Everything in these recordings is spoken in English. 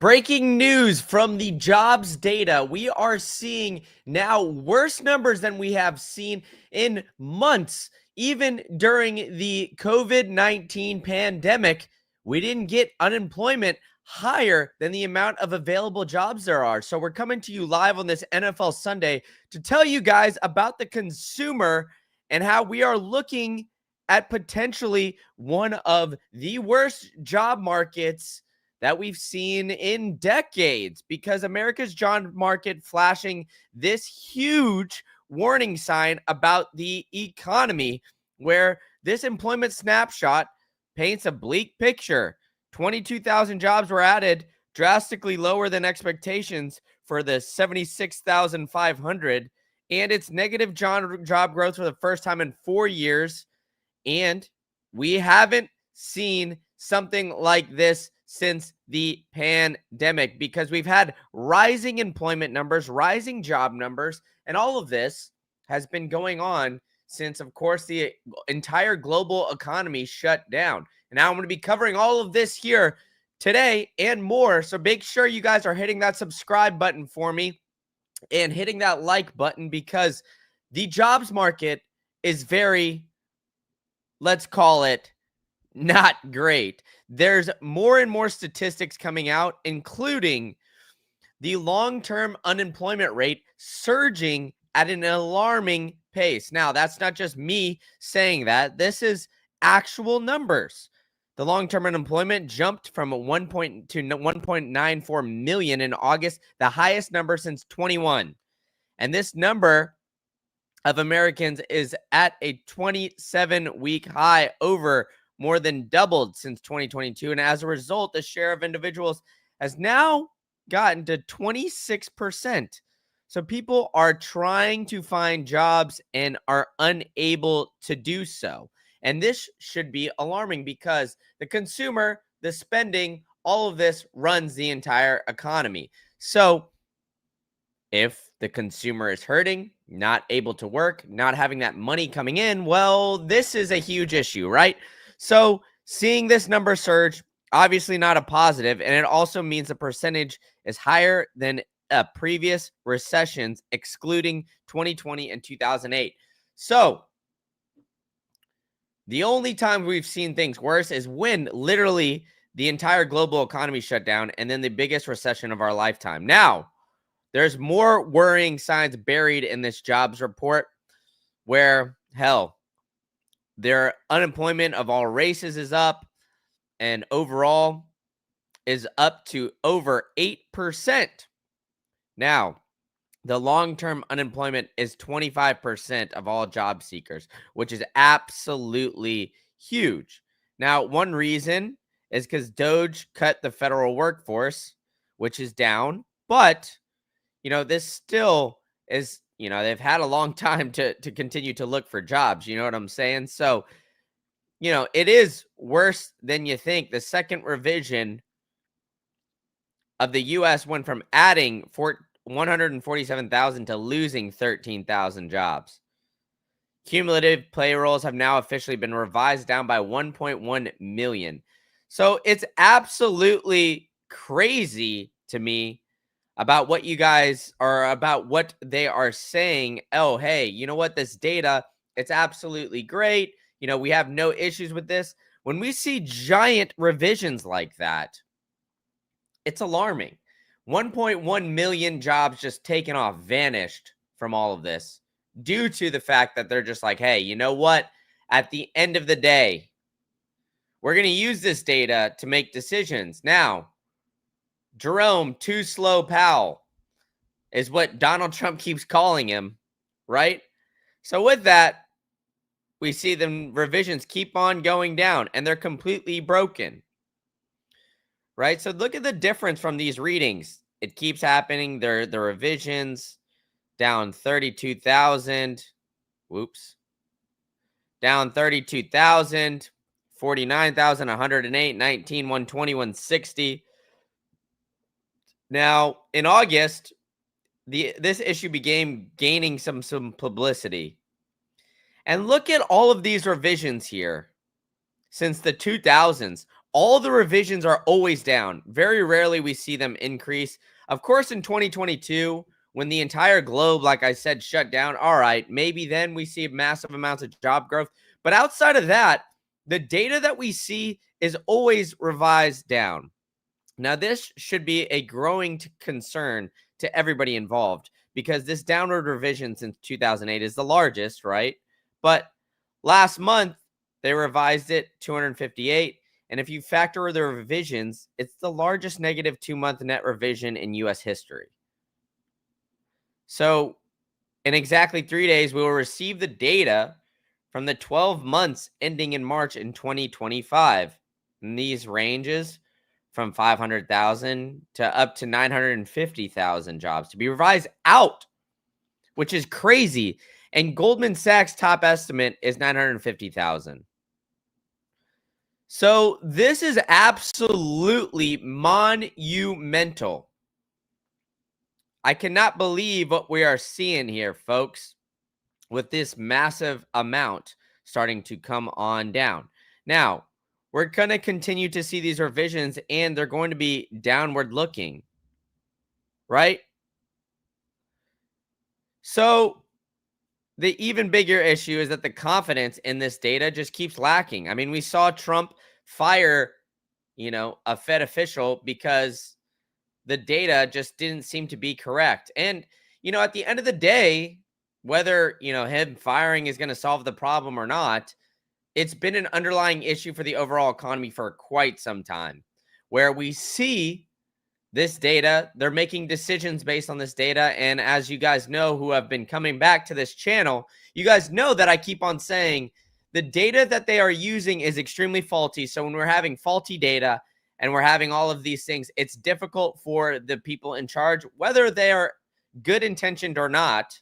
Breaking news from the jobs data. We are seeing now worse numbers than we have seen in months. Even during the COVID-19 pandemic, we didn't get unemployment higher than the amount of available jobs there are. So we're coming to you live on this NFL Sunday to tell you guys about the consumer and how we are looking at potentially one of the worst job markets that we've seen in decades, because America's job market flashing this huge warning sign about the economy, where this employment snapshot paints a bleak picture. 22,000 jobs were added, drastically lower than expectations for the 76,500, and it's negative job growth for the first time in 4 years, and we haven't seen something like this since the pandemic, because we've had rising employment numbers, rising job numbers, and all of this has been going on since, of course, the entire global economy shut down. And now I'm going to be covering all of this here today and more. So make sure you guys are hitting that subscribe button for me and hitting that like button, because the jobs market is very, let's call it, not great. There's more and more statistics coming out, including the long-term unemployment rate surging at an alarming pace. Now, that's not just me saying that. This is actual numbers. The long-term unemployment jumped from 1.94 million in August, the highest number since 21. And this number of Americans is at a 27-week high, over more than doubled since 2022. And as a result, the share of individuals has now gotten to 26%. So people are trying to find jobs and are unable to do so. And this should be alarming, because the consumer, the spending, all of this runs the entire economy. So if the consumer is hurting, not able to work, not having that money coming in, well, this is a huge issue, right? So seeing this number surge, obviously not a positive, and it also means the percentage is higher than previous recessions, excluding 2020 and 2008. So the only time we've seen things worse is when literally the entire global economy shut down, and then the biggest recession of our lifetime. Now, there's more worrying signs buried in this jobs report, where, hell, their unemployment of all races is up, and overall is up to over 8%. Now, the long-term unemployment is 25% of all job seekers, which is absolutely huge. Now, one reason is because Doge cut the federal workforce, which is down, but this still is, they've had a long time to continue to look for jobs. You know what I'm saying? So, it is worse than you think. The second revision of the U.S. went from adding 147,000 to losing 13,000 jobs. Cumulative payrolls have now officially been revised down by 1.1 million. So it's absolutely crazy to me about what you guys are, about what they are saying. Oh, hey, you know what? This data, it's absolutely great. We have no issues with this. When we see giant revisions like that, it's alarming. 1.1 million jobs just taken off, vanished from all of this, due to the fact that they're just like, hey, you know what? At the end of the day, we're going to use this data to make decisions. Now, Jerome Too Slow Powell is what Donald Trump keeps calling him, right? So with that, we see the revisions keep on going down, and they're completely broken, right? So look at the difference from these readings. It keeps happening. The revisions down 32,000. Whoops. Down 32,000, 49,000, 108, 19, 120, 160. Now, in August, this issue began gaining some publicity. And look at all of these revisions here since the 2000s. all the revisions are always down. Very rarely we see them increase. Of course, in 2022, when the entire globe, like I said, shut down, all right, maybe then we see massive amounts of job growth. But outside of that, the data that we see is always revised down. Now, this should be a growing concern to everybody involved because this downward revision since 2008 is the largest, right? But last month, they revised it 258. And if you factor the revisions, it's the largest negative 2-month net revision in U.S. history. So in exactly 3 days, we will receive the data from the 12 months ending in March in 2025. And these ranges from 500,000 to up to 950,000 jobs to be revised out, which is crazy. And Goldman Sachs' top estimate is 950,000. So this is absolutely monumental. I cannot believe what we are seeing here, folks, with this massive amount starting to come on down. Now, we're going to continue to see these revisions, and they're going to be downward looking, right? So the even bigger issue is that the confidence in this data just keeps lacking. I mean, we saw Trump fire, a Fed official because the data just didn't seem to be correct. And, at the end of the day, whether, him firing is going to solve the problem or not, it's been an underlying issue for the overall economy for quite some time, where we see this data, they're making decisions based on this data. And as you guys know, who have been coming back to this channel, you guys know that I keep on saying the data that they are using is extremely faulty. So when we're having faulty data and we're having all of these things, it's difficult for the people in charge, whether they are good intentioned or not,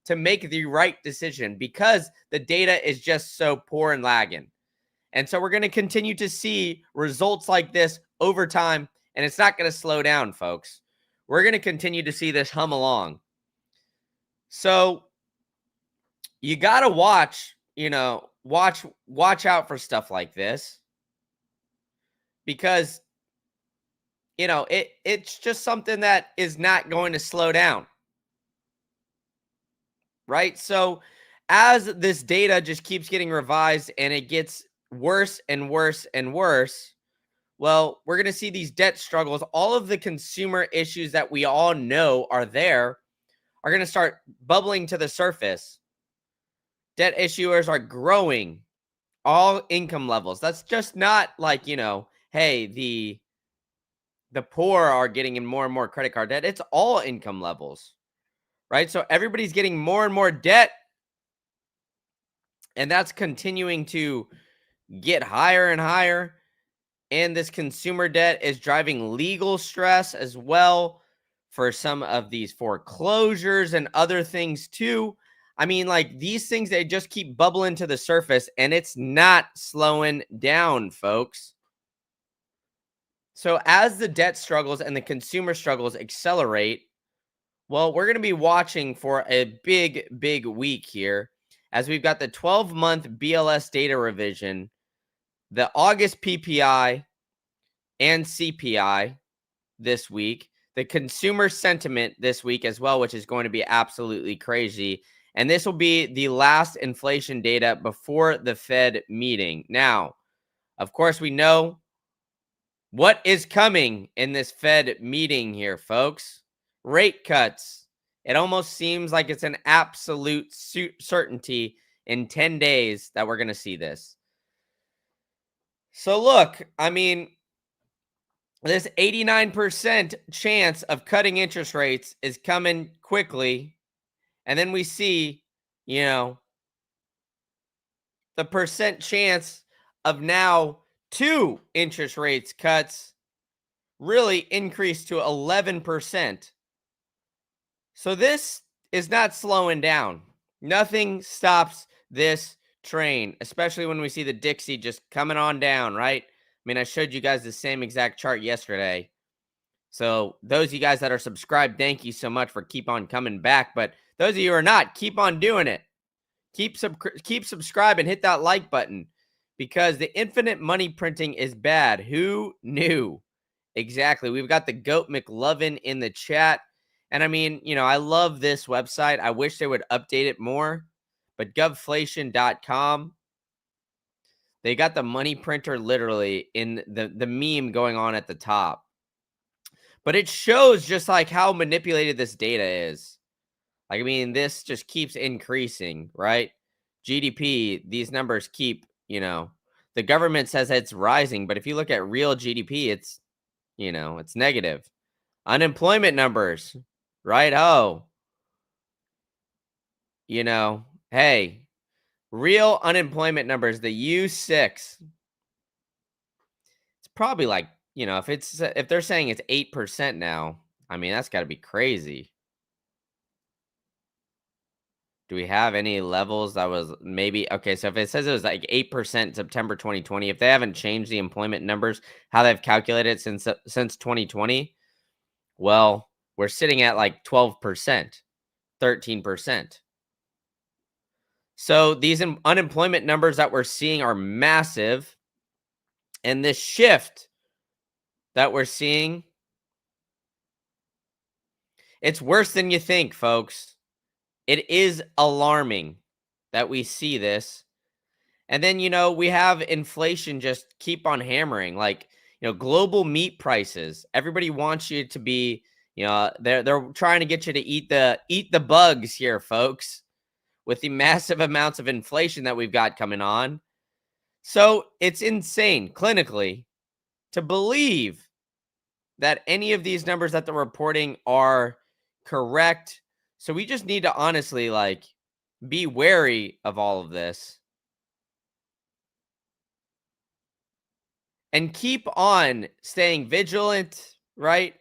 to make the right decision because the data is just so poor and lagging. And so we're going to continue to see results like this over time, and it's not going to slow down, folks. We're going to continue to see this hum along. So you got to watch out for stuff like this because, it's just something that is not going to slow down. Right? So as this data just keeps getting revised and it gets worse and worse and worse, well, we're going to see these debt struggles, all of the consumer issues that we all know are there are going to start bubbling to the surface. Debt issuers are growing, all income levels. That's just not like, hey, the poor are getting in more and more credit card debt. It's all income levels. Right? So everybody's getting more and more debt, and that's continuing to get higher and higher. And this consumer debt is driving legal stress as well for some of these foreclosures and other things too. I mean, like these things, they just keep bubbling to the surface, and it's not slowing down, folks. So as the debt struggles and the consumer struggles accelerate, well, we're going to be watching for a big, big week here as we've got the 12-month BLS data revision, the August PPI and CPI this week, the consumer sentiment this week as well, which is going to be absolutely crazy. And this will be the last inflation data before the Fed meeting. Now, of course, we know what is coming in this Fed meeting here, folks. Rate cuts. It almost seems like it's an absolute certainty in 10 days that we're going to see this. So look, I mean, this 89% chance of cutting interest rates is coming quickly. And then we see, the percent chance of now 2 interest rates cuts really increased to 11%. So this is not slowing down. Nothing stops this train, especially when we see the Dixie just coming on down, right? I mean, I showed you guys the same exact chart yesterday. So those of you guys that are subscribed, thank you so much for keep on coming back. But those of you who are not, keep on doing it. Keep subscribing, hit that like button because the infinite money printing is bad. Who knew? Exactly. We've got the GOAT McLovin in the chat. And I mean, I love this website. I wish they would update it more. But govflation.com, they got the money printer literally in the meme going on at the top. But it shows just like how manipulated this data is. Like, I mean, this just keeps increasing, right? GDP, these numbers keep, the government says it's rising, but if you look at real GDP, it's, it's negative. Unemployment numbers, right? Oh, hey, real unemployment numbers, the U6, it's probably like, if they're saying it's 8% now, I mean, that's got to be crazy. Do we have any levels that was maybe okay? So if it says it was like 8% September 2020, if they haven't changed the employment numbers, how they've calculated it since 2020, well, we're sitting at like 12%, 13%. So these unemployment numbers that we're seeing are massive, and this shift that we're seeing, it's worse than you think, folks. It is alarming that we see this. And then, we have inflation just keep on hammering. Like, global meat prices. Everybody wants you to be, they're trying to get you to eat the bugs here, folks, with the massive amounts of inflation that we've got coming on. So it's insane clinically to believe that any of these numbers that they're reporting are correct. So we just need to honestly be wary of all of this. And keep on staying vigilant, right?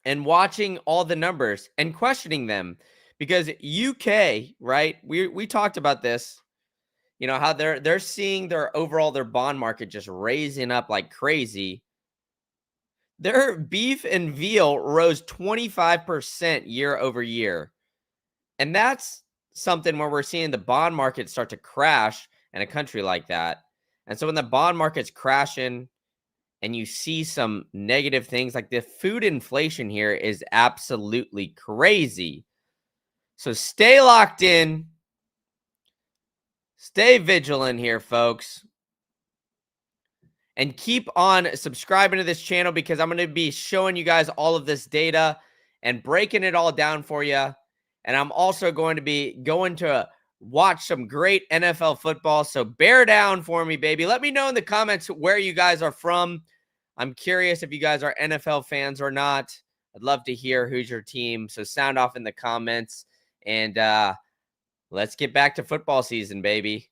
And watching all the numbers and questioning them, because UK, right? We talked about this, how they're seeing their bond market just raising up like crazy. Their beef and veal rose 25% year over year. And that's something where we're seeing the bond market start to crash in a country like that. And so when the bond market's crashing and you see some negative things, like the food inflation here is absolutely crazy. So stay locked in. Stay vigilant here, folks. And keep on subscribing to this channel, because I'm going to be showing you guys all of this data and breaking it all down for you. And I'm also going to be going to watch some great NFL football. So bear down for me, baby. Let me know in the comments where you guys are from. I'm curious if you guys are NFL fans or not. I'd love to hear who's your team. So sound off in the comments. And let's get back to football season, baby.